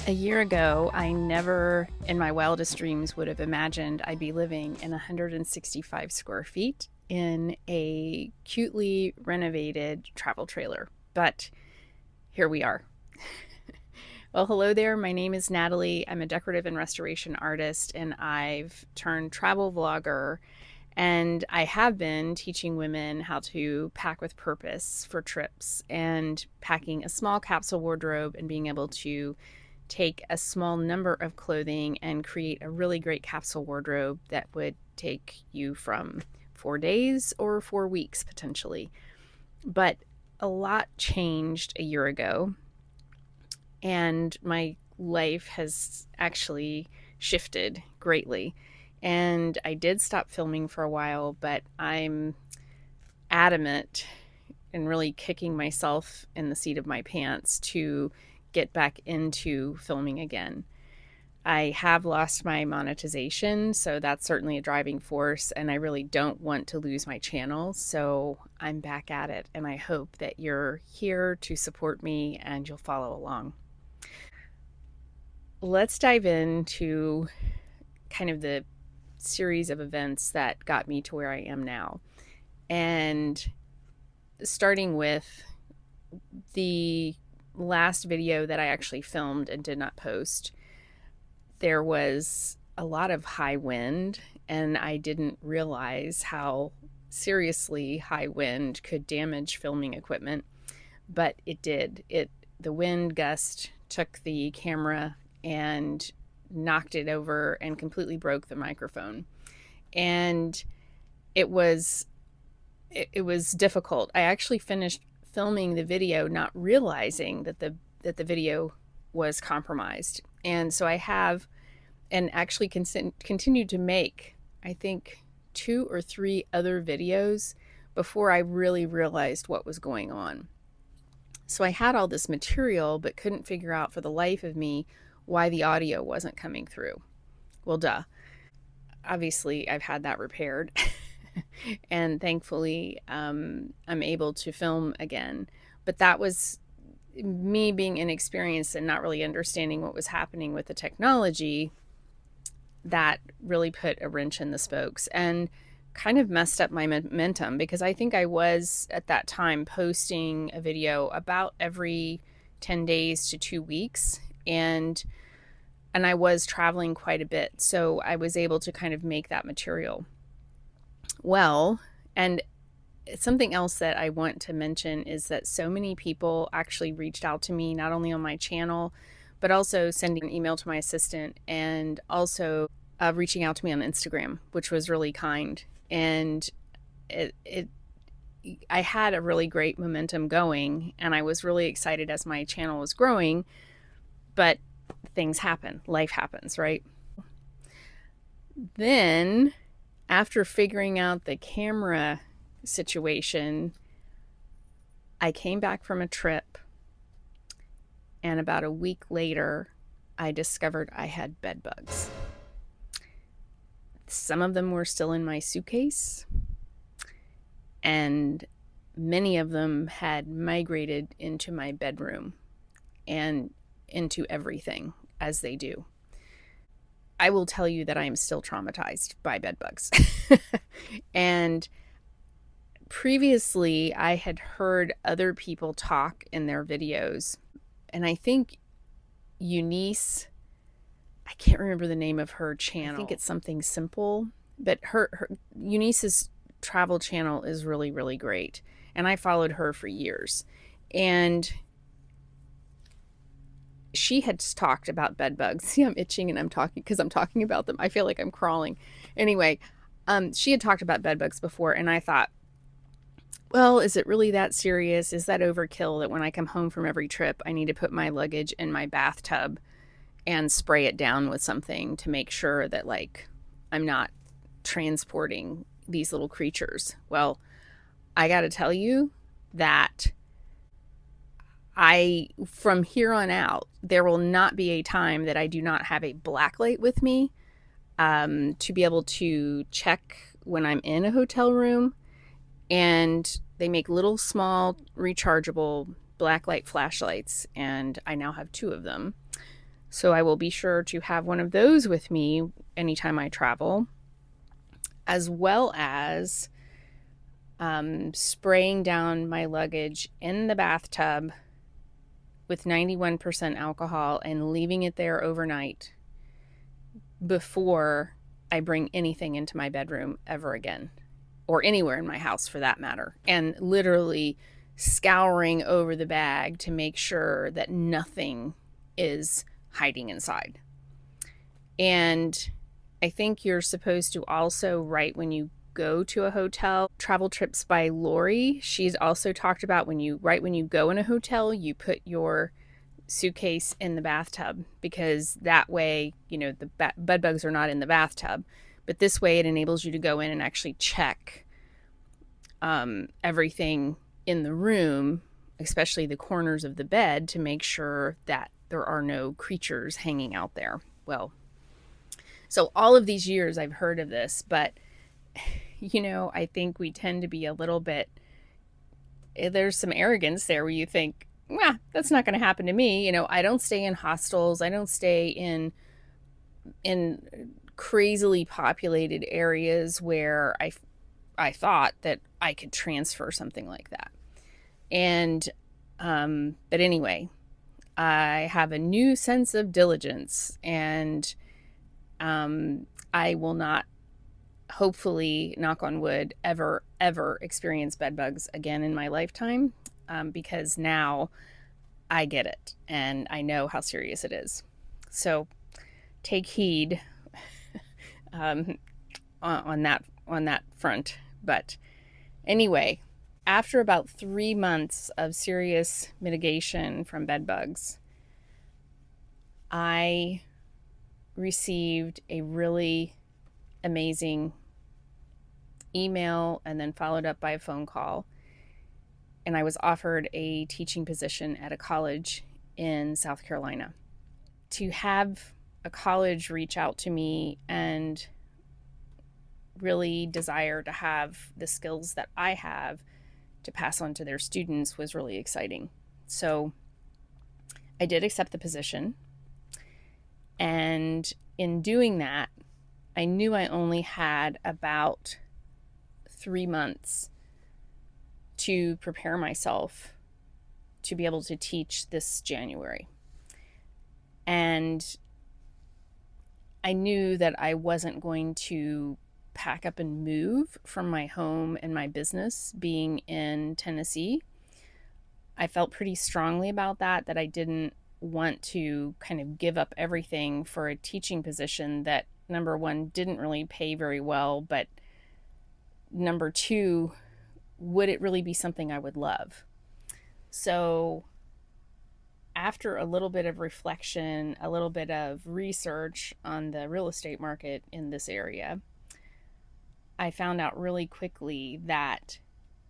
A year ago, I never in my wildest dreams would have imagined I'd be living in 165 square feet in a cutely renovated travel trailer. But here we are. Well, hello there. My name is Natalie. I'm a decorative and restoration artist, and I've turned travel vlogger. And I have been teaching women how to pack with purpose for trips and packing a small capsule wardrobe and being able to take a small number of clothing and create a really great capsule wardrobe that would take you from 4 days or 4 weeks potentially. But a lot changed a year ago, and my life has actually shifted greatly. And I did stop filming for a while, but I'm adamant and really kicking myself in the seat of my pants to get back into filming again. I have lost my monetization, so that's certainly a driving force, and I really don't want to lose my channel, so I'm back at it, and I hope that you're here to support me and you'll follow along. Let's dive into kind of the series of events that got me to where I am now. And starting with the last video that I actually filmed and did not post, there was a lot of high wind, and I didn't realize how seriously high wind could damage filming equipment, but it did. The wind gust took the camera and knocked it over and completely broke the microphone. And it was difficult. I actually finished filming the video not realizing that the video was compromised. And so I have and actually continued to make, I think, 2 or 3 other videos before I really realized what was going on. So I had all this material but couldn't figure out for the life of me why the audio wasn't coming through. Well, duh. Obviously, I've had that repaired. And thankfully, I'm able to film again. But that was me being inexperienced and not really understanding what was happening with the technology. That really put a wrench in the spokes and kind of messed up my momentum, because I think I was at that time posting a video about every 10 days to 2 weeks. And I was traveling quite a bit, so I was able to kind of make that material. Well, and something else that I want to mention is that so many people actually reached out to me, not only on my channel, but also sending an email to my assistant, and also reaching out to me on Instagram, which was really kind. And I had a really great momentum going, and I was really excited as my channel was growing, but things happen. Life happens, right? Then, after figuring out the camera situation, I came back from a trip, and about a week later, I discovered I had bed bugs. Some of them were still in my suitcase, and many of them had migrated into my bedroom and into everything, as they do. I will tell you that I am still traumatized by bed bugs. And previously, I had heard other people talk in their videos, and I think Eunice, I can't remember the name of her channel. I think it's something simple, but Eunice's travel channel is really, really great. And I followed her for years. And she had talked about bed bugs. See, I'm itching and I'm talking because I'm talking about them. I feel like I'm crawling. Anyway, she had talked about bed bugs before, and I thought, well, is it really that serious? Is that overkill that when I come home from every trip, I need to put my luggage in my bathtub and spray it down with something to make sure that, like, I'm not transporting these little creatures? Well, I got to tell you that from here on out, there will not be a time that I do not have a black light with me to be able to check when I'm in a hotel room. And they make little small rechargeable black light flashlights, and I now have 2 of them. So I will be sure to have one of those with me anytime I travel, as well as spraying down my luggage in the bathtub with 91% alcohol and leaving it there overnight before I bring anything into my bedroom ever again, or anywhere in my house for that matter, and literally scouring over the bag to make sure that nothing is hiding inside. And I think you're supposed to also write when you go to a hotel. Travel Trips by Lori, she's also talked about when you go in a hotel, you put your suitcase in the bathtub, because that way, the bed bugs are not in the bathtub. But this way it enables you to go in and actually check everything in the room, especially the corners of the bed, to make sure that there are no creatures hanging out there. Well, so all of these years I've heard of this, but I think we tend to be a little bit, there's some arrogance there where you think, that's not going to happen to me. I don't stay in hostels. I don't stay in crazily populated areas where I thought that I could transfer something like that. And but anyway, I have a new sense of diligence, and I will not, hopefully, knock on wood, ever experience bed bugs again in my lifetime, because now I get it and I know how serious it is. So take heed on that front. But anyway, after about 3 months of serious mitigation from bed bugs, I received a really amazing email and then followed up by a phone call. And I was offered a teaching position at a college in South Carolina. To have a college reach out to me and really desire to have the skills that I have to pass on to their students was really exciting. So I did accept the position. And in doing that, I knew I only had about 3 months to prepare myself to be able to teach this January. And I knew that I wasn't going to pack up and move from my home and my business being in Tennessee. I felt pretty strongly about that I didn't want to kind of give up everything for a teaching position that, number one, didn't really pay very well, but number two, would it really be something I would love? So after a little bit of reflection, a little bit of research on the real estate market in this area, I found out really quickly that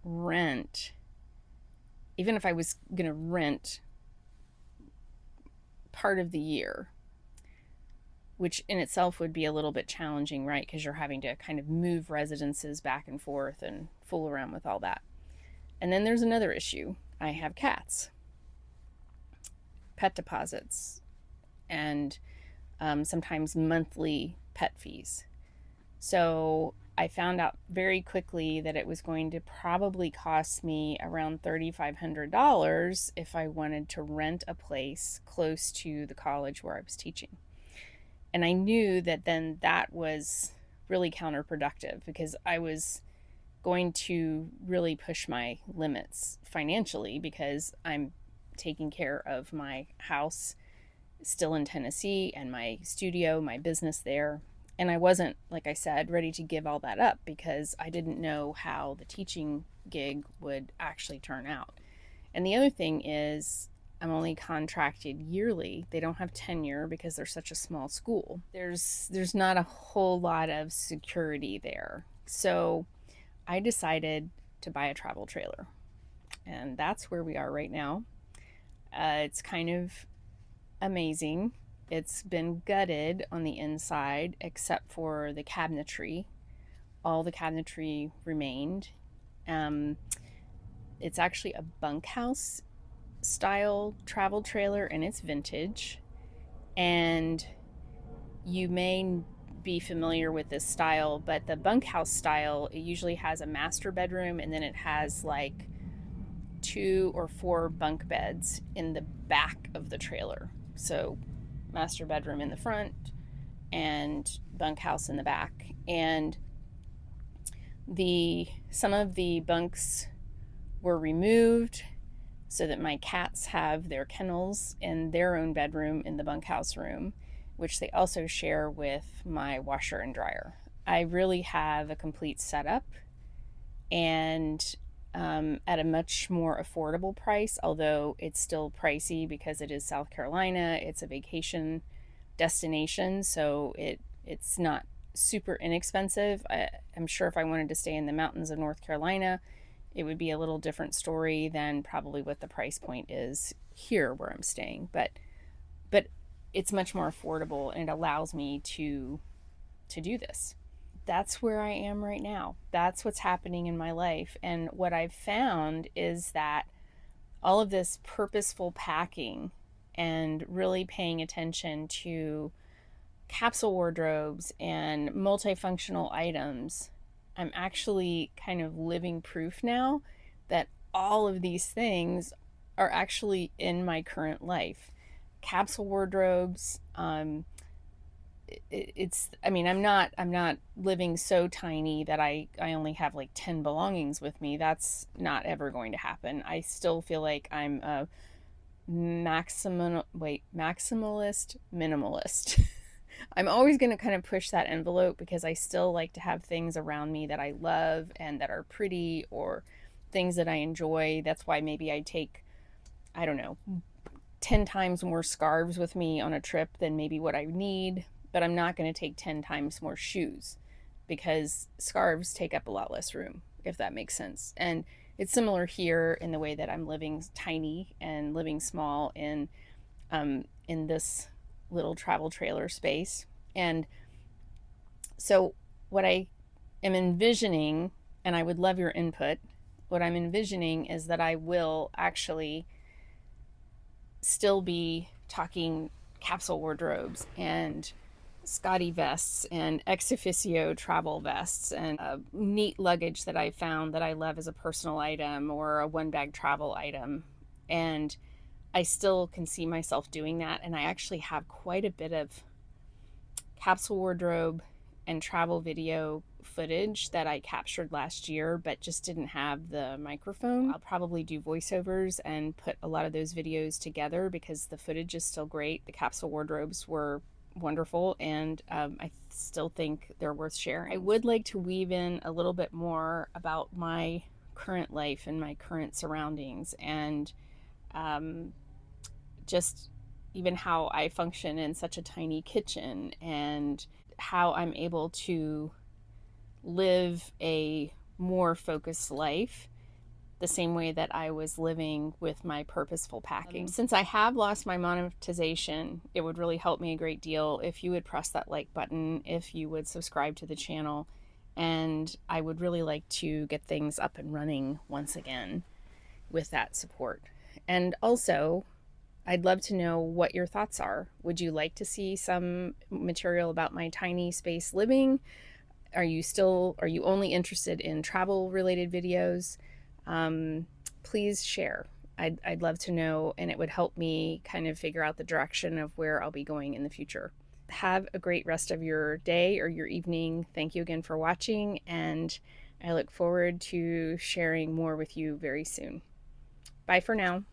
rent, even if I was going to rent part of the year, which in itself would be a little bit challenging, right? Because you're having to kind of move residences back and forth and fool around with all that. And then there's another issue. I have cats, pet deposits, and sometimes monthly pet fees. So I found out very quickly that it was going to probably cost me around $3,500 if I wanted to rent a place close to the college where I was teaching. And I knew that then that was really counterproductive, because I was going to really push my limits financially, because I'm taking care of my house still in Tennessee and my studio, my business there. And I wasn't, like I said, ready to give all that up, because I didn't know how the teaching gig would actually turn out. And the other thing is, I'm only contracted yearly. They don't have tenure because they're such a small school. There's not a whole lot of security there. So I decided to buy a travel trailer. And that's where we are right now. It's kind of amazing. It's been gutted on the inside except for the cabinetry. All the cabinetry remained. It's actually a bunkhouse style travel trailer, and it's vintage. And you may be familiar with this style, but the bunkhouse style, it usually has a master bedroom, and then it has like 2 or 4 bunk beds in the back of the trailer. So master bedroom in the front and bunkhouse in the back. And some of the bunks were removed so that my cats have their kennels in their own bedroom in the bunkhouse room, which they also share with my washer and dryer. I really have a complete setup, and at a much more affordable price, although it's still pricey because it is South Carolina. It's a vacation destination, so it's not super inexpensive. I'm sure if I wanted to stay in the mountains of North Carolina, it would be a little different story than probably what the price point is here where I'm staying. But it's much more affordable, and it allows me to do this. That's where I am right now. That's what's happening in my life. And what I've found is that all of this purposeful packing and really paying attention to capsule wardrobes and multifunctional items, I'm actually kind of living proof now that all of these things are actually in my current life. Capsule wardrobes, I'm not living so tiny that I only have like 10 belongings with me. That's not ever going to happen. I still feel like I'm a maximalist minimalist. I'm always going to kind of push that envelope because I still like to have things around me that I love and that are pretty, or things that I enjoy. That's why maybe I take, I don't know, 10 times more scarves with me on a trip than maybe what I need, but I'm not going to take 10 times more shoes because scarves take up a lot less room, if that makes sense. And it's similar here in the way that I'm living tiny and living small in this little travel trailer space. And so what I am envisioning, and I would love your input, what I'm envisioning is that I will actually still be talking capsule wardrobes and Scotty vests and ex officio travel vests and neat luggage that I found that I love as a personal item or a one bag travel item. And I still can see myself doing that. And I actually have quite a bit of capsule wardrobe and travel video footage that I captured last year, but just didn't have the microphone. I'll probably do voiceovers and put a lot of those videos together because the footage is still great. The capsule wardrobes were wonderful, and I still think they're worth sharing. I would like to weave in a little bit more about my current life and my current surroundings, and just even how I function in such a tiny kitchen, and how I'm able to live a more focused life the same way that I was living with my purposeful packing. Since I have lost my monetization, it would really help me a great deal if you would press that like button, if you would subscribe to the channel, and I would really like to get things up and running once again with that support. And also, I'd love to know what your thoughts are. Would you like to see some material about my tiny space living? Are you only interested in travel related videos? Please share. I'd love to know, and it would help me kind of figure out the direction of where I'll be going in the future. Have a great rest of your day or your evening. Thank you again for watching, and I look forward to sharing more with you very soon. Bye for now.